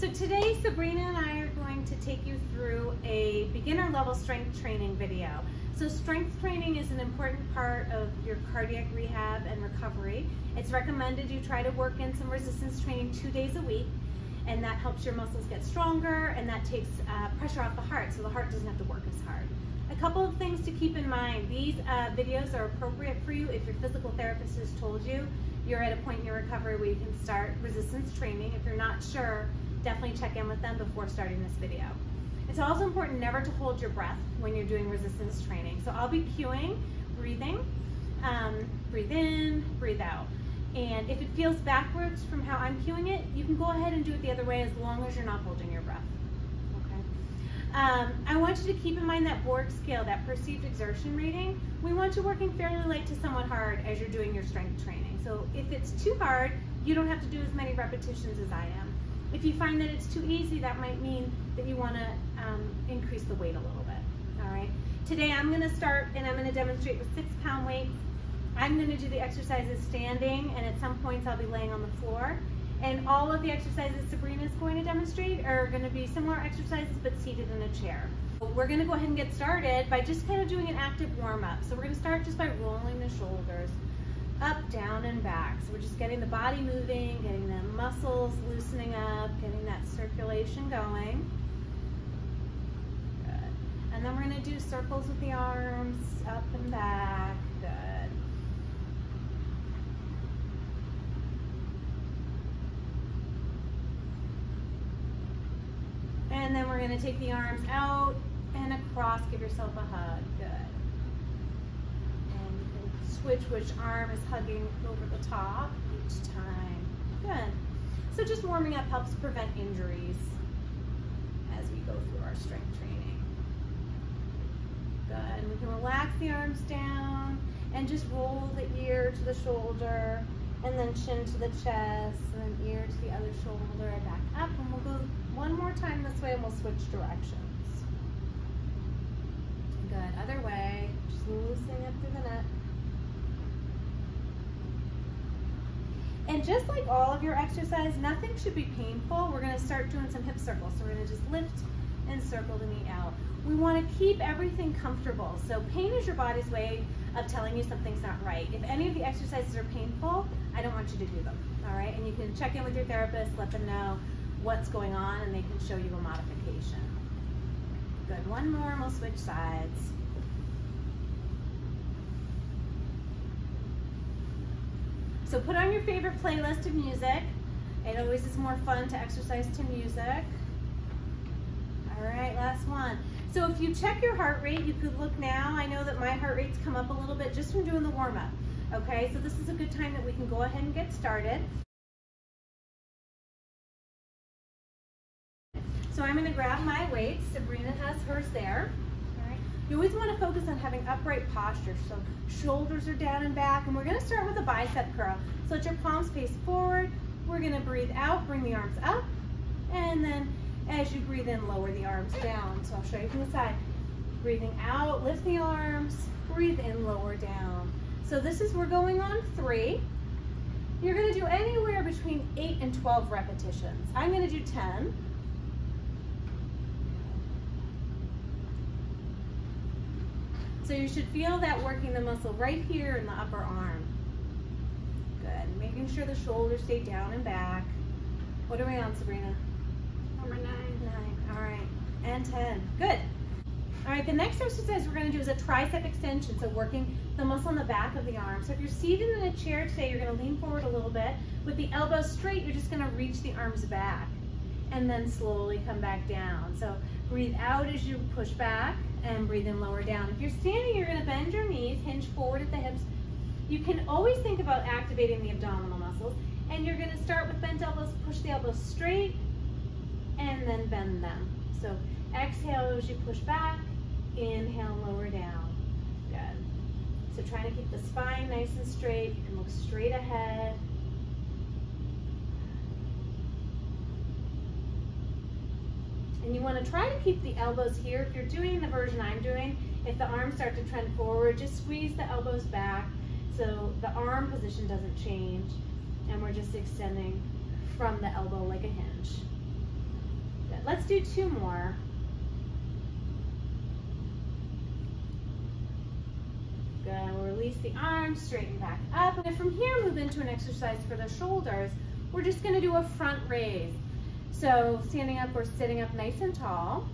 So today Sabrina and I are going to take you through a beginner level strength training video. So strength training is an important part of your cardiac rehab and recovery. It's recommended you try to work in some resistance training 2 days a week, and that helps your muscles get stronger, and that takes pressure off the heart so the heart doesn't have to work as hard. A couple of things to keep in mind. These videos are appropriate for you if your physical therapist has told you you're at a point in your recovery where you can start resistance training. If you're not sure, definitely check in with them before starting this video. It's also important never to hold your breath when you're doing resistance training. So I'll be cueing, breathing, breathe in, breathe out. And if it feels backwards from how I'm cueing it, you can go ahead and do it the other way as long as you're not holding your breath. Okay. I want you to keep in mind that Borg scale, that perceived exertion rating. We want you working fairly light to somewhat hard as you're doing your strength training. So if it's too hard, you don't have to do as many repetitions as I am. If you find that it's too easy, that might mean that you want to increase the weight a little bit. All right. Today I'm going to start and I'm going to demonstrate with 6-pound weights. I'm going to do the exercises standing, and at some points I'll be laying on the floor. And all of the exercises Sabrina is going to demonstrate are going to be similar exercises but seated in a chair. We're going to go ahead and get started by just kind of doing an active warm-up. So we're going to start just by rolling the shoulders up, down, and back. So we're just getting the body moving, getting the muscles loosening up, getting that circulation going. Good. And then we're going to do circles with the arms, up and back. Good. And then we're going to take the arms out and across, give yourself a hug. Good. Switch which arm is hugging over the top each time. Good. So just warming up helps prevent injuries as we go through our strength training. Good. We can relax the arms down and just roll the ear to the shoulder, and then chin to the chest, and then ear to the other shoulder, back up, and we'll go one more time this way and we'll switch directions. Good. Other way, just loosening up through the neck. And just like all of your exercise, nothing should be painful. We're going to start doing some hip circles. So we're going to just lift and circle the knee out. We want to keep everything comfortable. So pain is your body's way of telling you something's not right. If any of the exercises are painful, I don't want you to do them. All right? And you can check in with your therapist, let them know what's going on, and they can show you a modification. Good. One more, and we'll switch sides. So put on your favorite playlist of music. It always is more fun to exercise to music. All right, last one. So if you check your heart rate, you could look now. I know that my heart rate's come up a little bit just from doing the warm-up. Okay, so this is a good time that we can go ahead and get started. So I'm gonna grab my weights. Sabrina has hers there. You always want to focus on having upright posture, so shoulders are down and back, and we're going to start with a bicep curl. So let your palms face forward. We're going to breathe out, bring the arms up, and then as you breathe in, lower the arms down. So I'll show you from the side. Breathing out, lift the arms, breathe in, lower down. So this is, we're going on 3. You're going to do anywhere between 8 and 12 repetitions. I'm going to do 10. So you should feel that working the muscle right here in the upper arm. Good. Making sure the shoulders stay down and back. What are we on, Sabrina? Number 9. 9. All right. And 10. Good. All right. The next exercise we're going to do is a tricep extension. So working the muscle in the back of the arm. So if you're seated in a chair today, you're going to lean forward a little bit. With the elbows straight, you're just going to reach the arms back and then slowly come back down. So breathe out as you push back, and breathe in, lower down. If you're standing, you're going to bend your knees, hinge forward at the hips. You can always think about activating the abdominal muscles, and you're going to start with bent elbows, push the elbows straight, and then bend them. So exhale as you push back, inhale, lower down. Good. So trying to keep the spine nice and straight. You can look straight ahead. And you want to try to keep the elbows here. If you're doing the version I'm doing, if the arms start to trend forward, just squeeze the elbows back so the arm position doesn't change. And we're just extending from the elbow like a hinge. Let's do 2 more. Good. We'll release the arms, straighten back up. And from here, move into an exercise for the shoulders. We're just going to do a front raise. So standing up or sitting up nice and tall.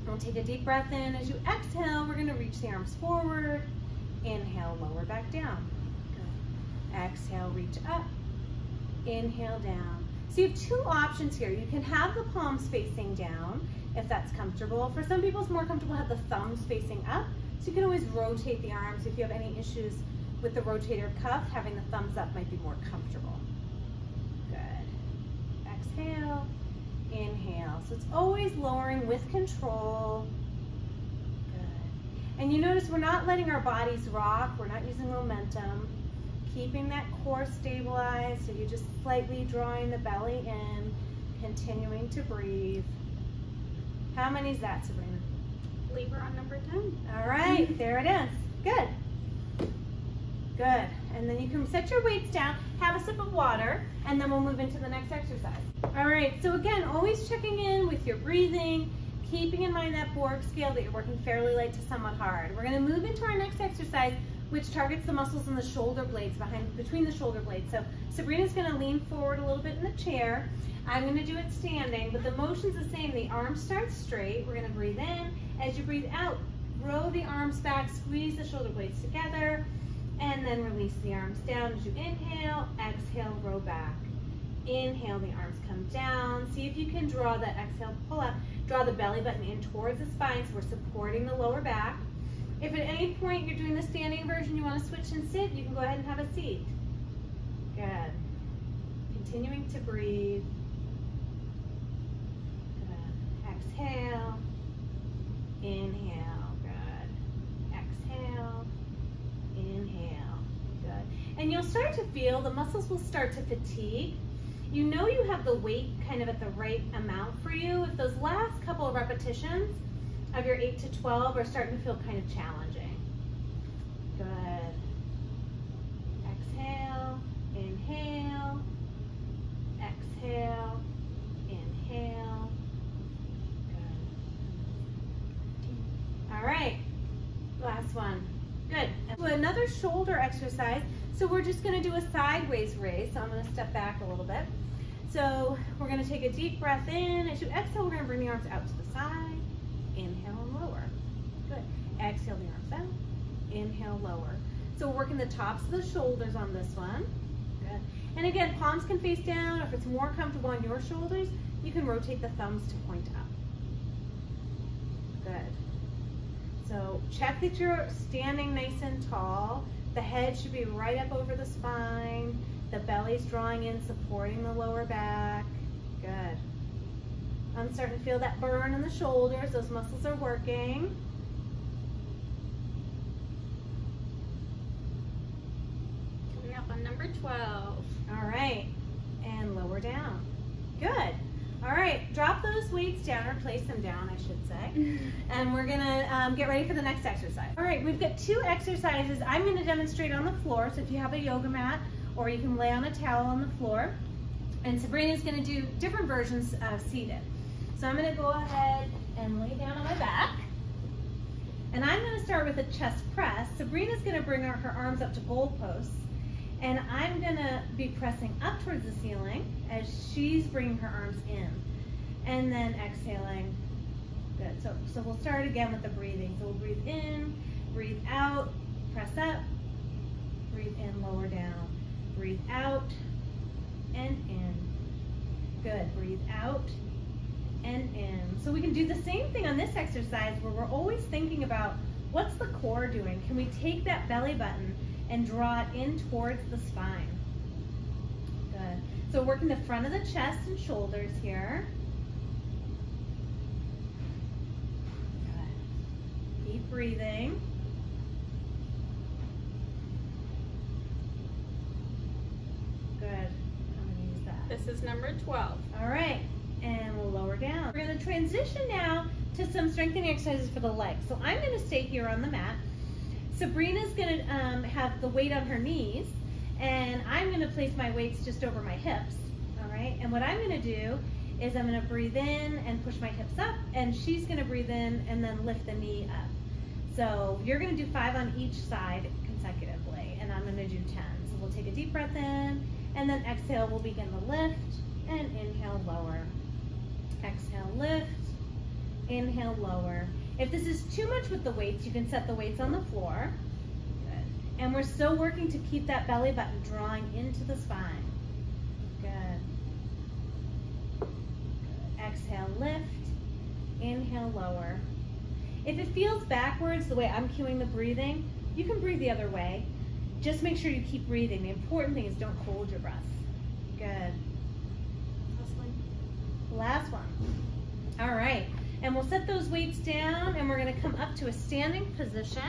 We'll take a deep breath in. As you exhale, we're going to reach the arms forward. Inhale, lower back down. Good. Exhale, reach up. Inhale, down. So you have 2 options here. You can have the palms facing down if that's comfortable. For some people, it's more comfortable to have the thumbs facing up. So you can always rotate the arms. If you have any issues with the rotator cuff, having the thumbs up might be more comfortable. Good. Exhale, inhale. So it's always lowering with control. Good. And you notice we're not letting our bodies rock. We're not using momentum. Keeping that core stabilized. So you're just slightly drawing the belly in, continuing to breathe. How many is that, Sabrina? Leave her on number 10. All right, there it is. Good. Good. And then you can set your weights down, have a sip of water, and then we'll move into the next exercise. All right, so again, always checking in with your breathing, keeping in mind that Borg scale that you're working fairly light to somewhat hard. We're going to move into our next exercise, which targets the muscles in the shoulder blades, between the shoulder blades. So Sabrina's going to lean forward a little bit in the chair. I'm going to do it standing, but the motion's the same. The arms start straight. We're going to breathe in. As you breathe out, row the arms back, squeeze the shoulder blades together, and then release the arms down. As you inhale, exhale, row back. Inhale, the arms come down. See if you can draw that exhale, pull up, draw the belly button in towards the spine, so we're supporting the lower back. If at any point you're doing the standing version, you want to switch and sit, you can go ahead and have a seat. Good. Continuing to breathe. Good. Exhale. Inhale. Good. Exhale. Inhale. Good. And you'll start to feel the muscles will start to fatigue. You know you have the weight kind of at the right amount for you if those last couple of repetitions of your 8 to 12 are starting to feel kind of challenging. Good. Exhale. Inhale. Exhale. Inhale. Good. All right. Last one. Good. So another shoulder exercise. So we're just going to do a sideways raise. So I'm going to step back a little bit. So we're going to take a deep breath in. As you exhale, we're going to bring the arms out to the side. Inhale and lower. Good. Exhale the arms out. Inhale, lower. So we're working the tops of the shoulders on this one. Good. And again, palms can face down. If it's more comfortable on your shoulders, you can rotate the thumbs to point up. Good. So check that you're standing nice and tall. The head should be right up over the spine. The belly's drawing in, supporting the lower back. Good. I'm starting to feel that burn in the shoulders. Those muscles are working. Coming up on number 12. All right. And lower down. Good. All right. Drop those weights down, or place them down, I should say. And we're going to get ready for the next exercise. All right. We've got 2 exercises. I'm going to demonstrate on the floor. So if you have a yoga mat, or you can lay on a towel on the floor. And Sabrina's going to do different versions seated. So I'm going to go ahead and lay down on my back. And I'm going to start with a chest press. Sabrina's going to bring her arms up to goalposts. And I'm going to be pressing up towards the ceiling as she's bringing her arms in. And then exhaling. Good. So we'll start again with the breathing. So we'll breathe in, breathe out, press up, breathe in, lower down. Breathe out and in. Good. Breathe out and in. So we can do the same thing on this exercise where we're always thinking about what's the core doing? Can we take that belly button and draw it in towards the spine? Good. So working the front of the chest and shoulders here. Good. Keep breathing. Good. How many is that? This is number 12. All right. And we'll lower down. We're going to transition now to some strengthening exercises for the legs. So I'm going to stay here on the mat. Sabrina's going to have the weight on her knees, and I'm going to place my weights just over my hips. All right. And what I'm going to do is I'm gonna breathe in and push my hips up, and she's gonna breathe in and then lift the knee up. So you're gonna do 5 on each side consecutively, and I'm gonna do 10. So we'll take a deep breath in, and then exhale, we'll begin the lift, and inhale, lower. Exhale, lift, inhale, lower. If this is too much with the weights, you can set the weights on the floor. Good. And we're still working to keep that belly button drawing into the spine. Good. Exhale, lift, inhale, lower. If it feels backwards, the way I'm cueing the breathing, you can breathe the other way. Just make sure you keep breathing. The important thing is don't hold your breath. Good. Last one. Last one. All right. And we'll set those weights down, and we're gonna come up to a standing position.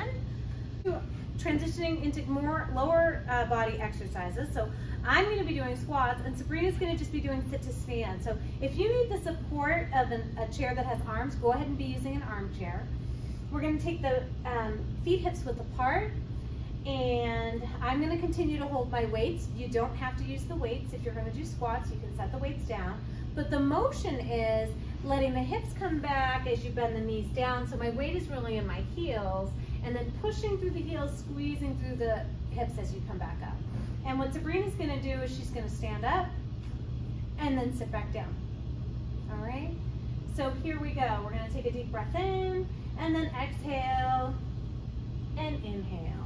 Transitioning into more lower body exercises. So I'm gonna be doing squats, and Sabrina's gonna just be doing sit to stand. So if you need the support of a chair that has arms, go ahead and be using an armchair. We're gonna take the feet hips width apart, and I'm gonna continue to hold my weights. You don't have to use the weights. If you're gonna do squats, you can set the weights down. But the motion is letting the hips come back as you bend the knees down. So my weight is really in my heels, and then pushing through the heels, squeezing through the hips as you come back up. And what Sabrina's gonna do is she's gonna stand up and then sit back down. All right? So here we go. We're gonna take a deep breath in, and then exhale and inhale.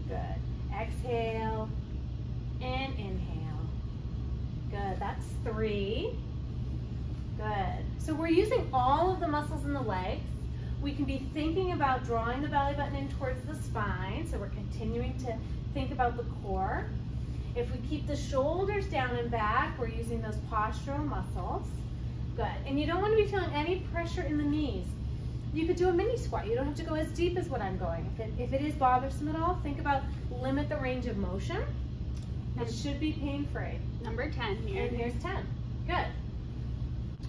Good. Exhale and inhale. Good. That's 3. Good. So we're using all of the muscles in the legs. We can be thinking about drawing the belly button in towards the spine. So we're continuing to think about the core. If we keep the shoulders down and back, we're using those postural muscles. Good. And you don't want to be feeling any pressure in the knees. You could do a mini squat. You don't have to go as deep as what I'm going. If it is bothersome at all, think about limit the range of motion. It should be pain-free. Number 10 here. And here's 10. Good.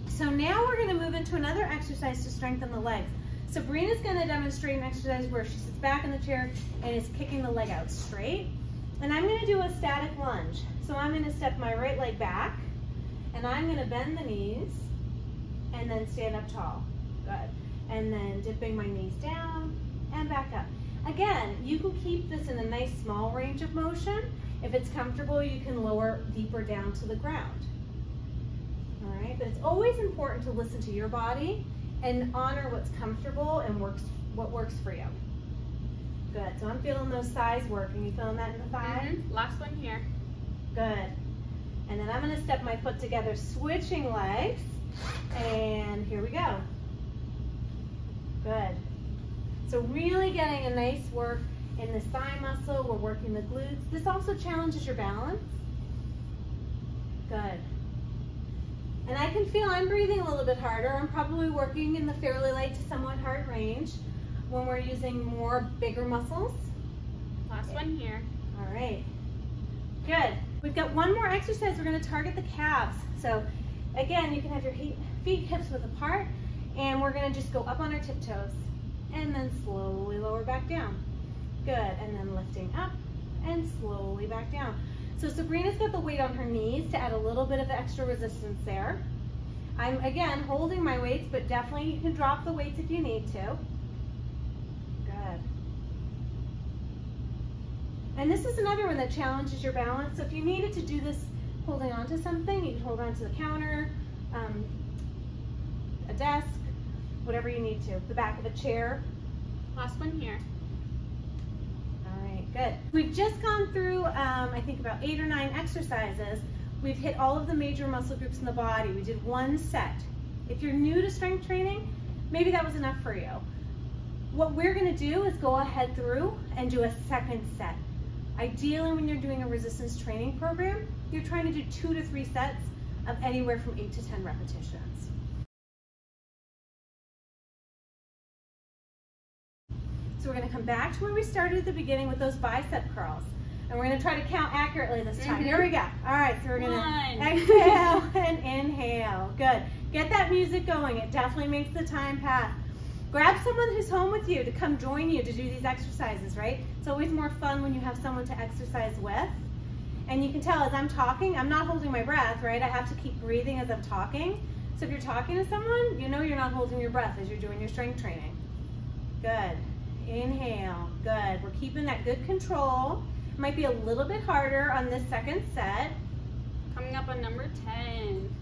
So now we're going to move into another exercise to strengthen the legs. Sabrina's going to demonstrate an exercise where she sits back in the chair and is kicking the leg out straight. And I'm going to do a static lunge. So I'm going to step my right leg back, and I'm going to bend the knees and then stand up tall. Good. And then dipping my knees down and back up. Again, you can keep this in a nice small range of motion. If it's comfortable, you can lower deeper down to the ground. All right, but it's always important to listen to your body and honor what's comfortable and what works for you. Good, so I'm feeling those thighs work. Are you feeling that in the thighs? Last one here. Good. And then I'm gonna step my foot together, switching legs, and here we go. Good. So really getting a nice work in this thigh muscle. We're working the glutes. This also challenges your balance. Good. And I can feel I'm breathing a little bit harder. I'm probably working in the fairly light to somewhat hard range when we're using more bigger muscles. Last one here. All right. Good. We've got one more exercise. We're going to target the calves. So again, you can have your feet hips width apart, and we're going to just go up on our tiptoes and then slowly lower back down. Good. And then lifting up and slowly back down. So Sabrina's got the weight on her knees to add a little bit of extra resistance there. I'm, again, holding my weights, but definitely you can drop the weights if you need to. Good. And this is another one that challenges your balance. So if you needed to do this holding on to something, you can hold on to the counter, a desk, whatever you need to, the back of a chair. Last one here. Good. We've just gone through, I think about 8 or 9 exercises. We've hit all of the major muscle groups in the body. We did one set. If you're new to strength training, maybe that was enough for you. What we're going to do is go ahead through and do a second set. Ideally, when you're doing a resistance training program, you're trying to do 2 to 3 sets of anywhere from 8 to 10 repetitions. So we're going to come back to where we started at the beginning with those bicep curls. And we're going to try to count accurately this time. Here we go. All right, so we're going to exhale and inhale. Good. Get that music going. It definitely makes the time pass. Grab someone who's home with you to come join you to do these exercises, right? It's always more fun when you have someone to exercise with. And you can tell as I'm talking, I'm not holding my breath, right? I have to keep breathing as I'm talking. So if you're talking to someone, you know you're not holding your breath as you're doing your strength training. Good. Inhale. Good. We're keeping that good control. It might be a little bit harder on this second set. Coming up on number 10.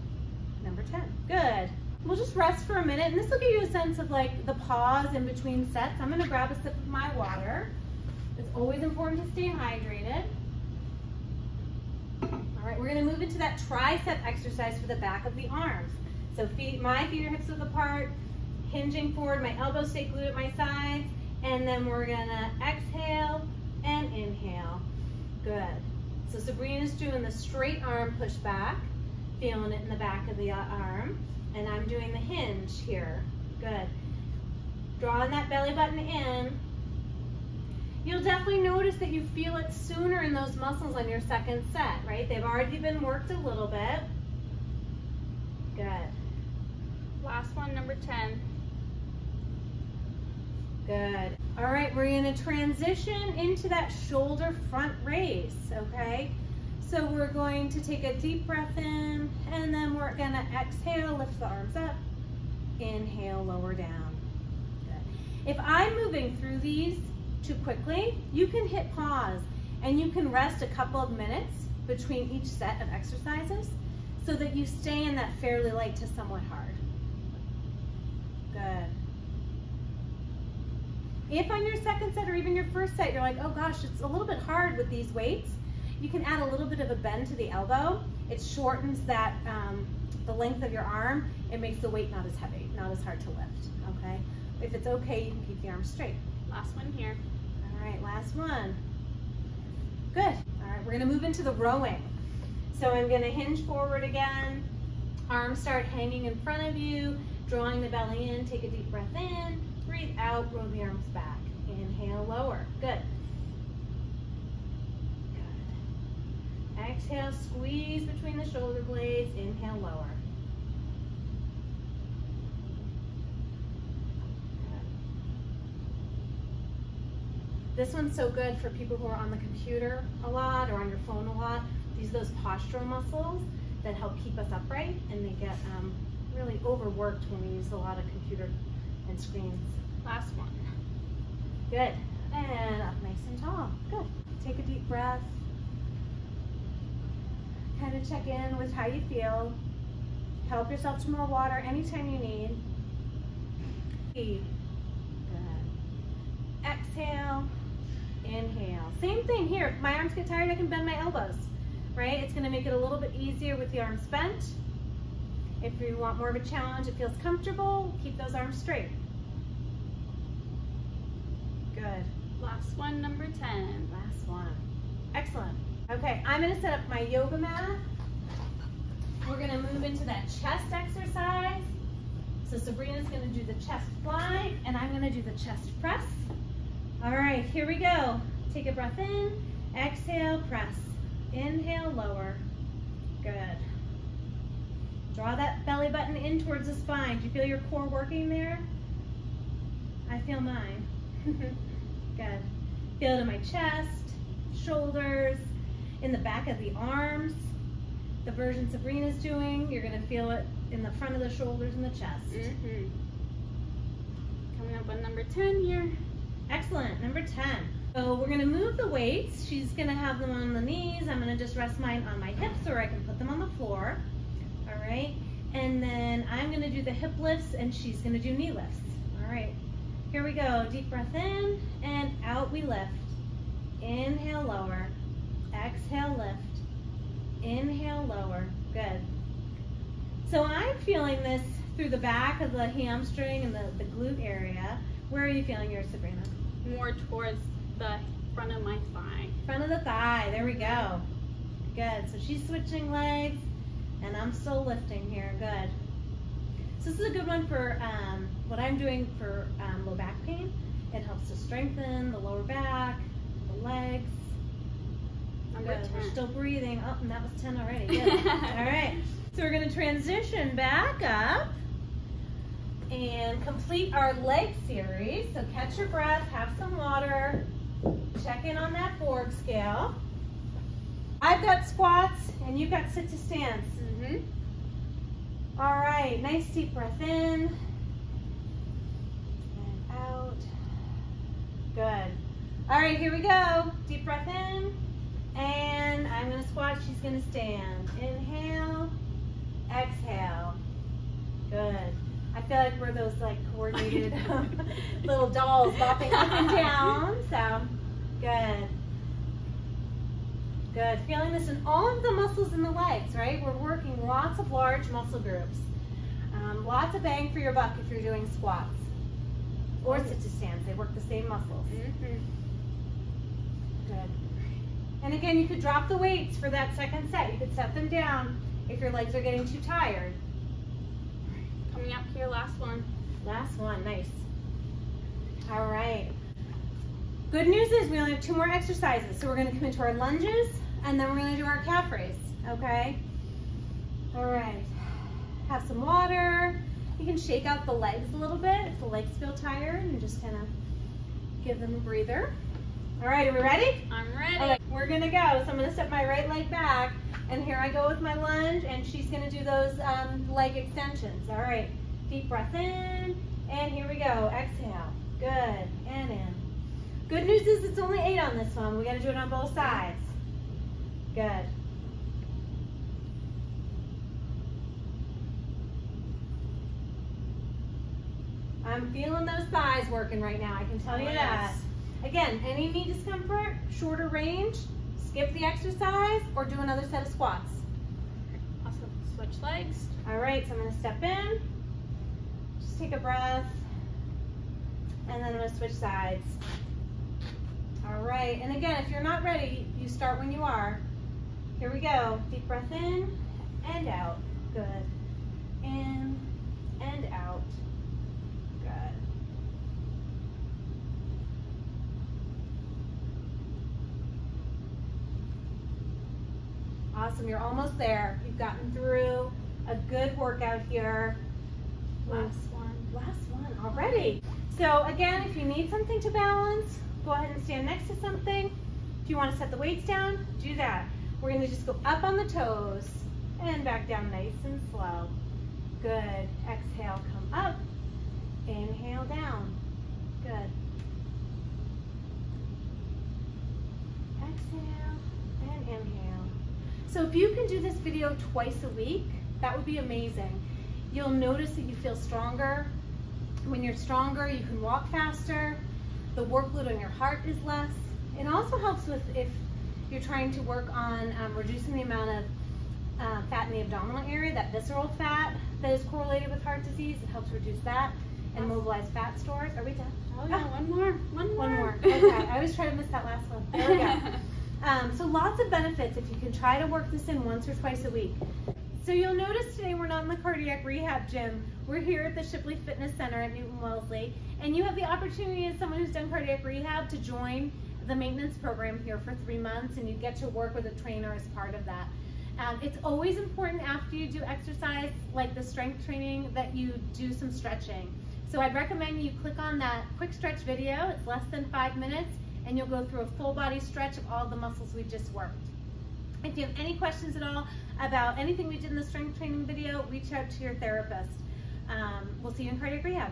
Number 10. Good. We'll just rest for a minute, and this will give you a sense of like the pause in between sets. I'm going to grab a sip of my water. It's always important to stay hydrated. All right, we're going to move into that tricep exercise for the back of the arms. So my feet are hips width apart, hinging forward, my elbows stay glued at my sides, and then we're going to exhale and inhale. Good. So Sabrina's doing the straight arm push back, feeling it in the back of the arm, and I'm doing the hinge here. Good. Drawing that belly button in. You'll definitely notice that you feel it sooner in those muscles on your second set, right? They've already been worked a little bit. Good. Last one, number 10. Good. All right, we're going to transition into that shoulder front raise, okay? So we're going to take a deep breath in, and then we're going to exhale, lift the arms up, inhale, lower down. Good. If I'm moving through these too quickly, you can hit pause, and you can rest a couple of minutes between each set of exercises so that you stay in that fairly light to somewhat hard. Good. If on your second set or even your first set, you're like, oh gosh, it's a little bit hard with these weights, you can add a little bit of a bend to the elbow. It shortens that, the length of your arm. It makes the weight not as heavy, not as hard to lift, okay? If it's okay, you can keep the arms straight. Last one here. All right, last one. Good. All right, we're gonna move into the rowing. So I'm gonna hinge forward again. Arms start hanging in front of you, drawing the belly in, take a deep breath in, breathe out, roll the arms back. Inhale, lower. Good. Good. Exhale, squeeze between the shoulder blades. Inhale, lower. Good. This one's so good for people who are on the computer a lot or on your phone a lot. These are those postural muscles that help keep us upright, and they get really overworked when we use a lot of computer and screens. Last one. Good. And up nice and tall. Good. Take a deep breath. Kind of check in with how you feel. Help yourself to more water anytime you need. Good. Exhale. Inhale. Same thing here. If my arms get tired, I can bend my elbows, right? It's going to make it a little bit easier with the arms bent. If you want more of a challenge, it feels comfortable, keep those arms straight. Good. Last one, number 10. Last one. Excellent. Okay, I'm going to set up my yoga mat. We're going to move into that chest exercise. So Sabrina's going to do the chest fly, and I'm going to do the chest press. All right, here we go. Take a breath in, exhale, press. Inhale, lower. Good. Draw that belly button in towards the spine. Do you feel your core working there? I feel mine. Good. Feel it in my chest, shoulders, in the back of the arms. The version Sabrina's doing, you're going to feel it in the front of the shoulders and the chest. Coming up on number 10 here. Excellent. Number 10. So we're going to move the weights. She's going to have them on the knees. I'm going to just rest mine on my hips, or I can put them on the floor. All right. And then I'm going to do the hip lifts, and she's going to do knee lifts. All right. Here we go. Deep breath in, and out we lift. Inhale, lower. Exhale, lift. Inhale, lower. Good. So I'm feeling this through the back of the hamstring and the glute area. Where are you feeling yours, Sabrina? More towards the front of my thigh. Front of the thigh. There we go. Good. So she's switching legs, and I'm still lifting here. Good. So this is a good one for what I'm doing for low back pain. It helps to strengthen the lower back, the legs. Number Good. 10. We're still breathing. Oh, and that was 10 already. Good. All right. So we're going to transition back up and complete our leg series. So catch your breath, have some water, check in on that Borg scale. I I've got squats and you've got sit to stands. All right, nice deep breath in and out. Good. All right, here we go. Deep breath in, and I'm gonna squat, she's gonna stand. Inhale, exhale. Good. I feel like we're those like coordinated little dolls bopping up and down, so good. Good. Feeling this in all of the muscles in the legs, right? We're working lots of large muscle groups. Lots of bang for your buck if you're doing squats or sit to stands. They work the same muscles. Good. And again, you could drop the weights for that second set. You could set them down if your legs are getting too tired. Coming up here, last one. Last one, nice. All right. Good news is we only have 2 more exercises. So we're gonna come into our lunges and then we're gonna do our calf raise, okay? All right, have some water. You can shake out the legs a little bit if the legs feel tired and just kind of give them a breather. All right, are we ready? I'm ready. Okay, we're gonna go. So I'm gonna step my right leg back and here I go with my lunge and she's gonna do those leg extensions. All right, deep breath in and here we go. Exhale, good, and in. Good news is it's only 8 on this one. We gotta do it on both sides. Good. I'm feeling those thighs working right now, I can tell you that. Again, any knee discomfort, shorter range, skip the exercise or do another set of squats. Also switch legs. All right, so I'm gonna step in, just take a breath, and then I'm gonna switch sides. All right, and again, if you're not ready, you start when you are. Here we go, deep breath in and out, good. In and out, good. Awesome, you're almost there. You've gotten through a good workout here. Last one. Last one already. So again, if you need something to balance, go ahead and stand next to something. If you want to set the weights down, do that. We're going to just go up on the toes and back down nice and slow. Good. Exhale, come up. Inhale down. Good. Exhale and inhale. So if you can do this video twice a week, that would be amazing. You'll notice that you feel stronger. When you're stronger, you can walk faster. The workload on your heart is less. It also helps with if you're trying to work on reducing the amount of fat in the abdominal area, that visceral fat that is correlated with heart disease. It helps reduce that and mobilize fat stores. Are we done? Oh yeah, one more. One more. Okay, I always try to miss that last one. There we go. So lots of benefits if you can try to work this in once or twice a week. So you'll notice today we're not in the cardiac rehab gym. We're here at the Shipley Fitness Center at Newton-Wellesley, and you have the opportunity as someone who's done cardiac rehab to join the maintenance program here for 3 months, and you get to work with a trainer as part of that. It's always important after you do exercise like the strength training that you do some stretching. So I'd recommend you click on that quick stretch video. It's less than 5 minutes, and you'll go through a full body stretch of all the muscles we just worked. If you have any questions at all about anything we did in the strength training video, reach out to your therapist. We'll see you in cardiac rehab.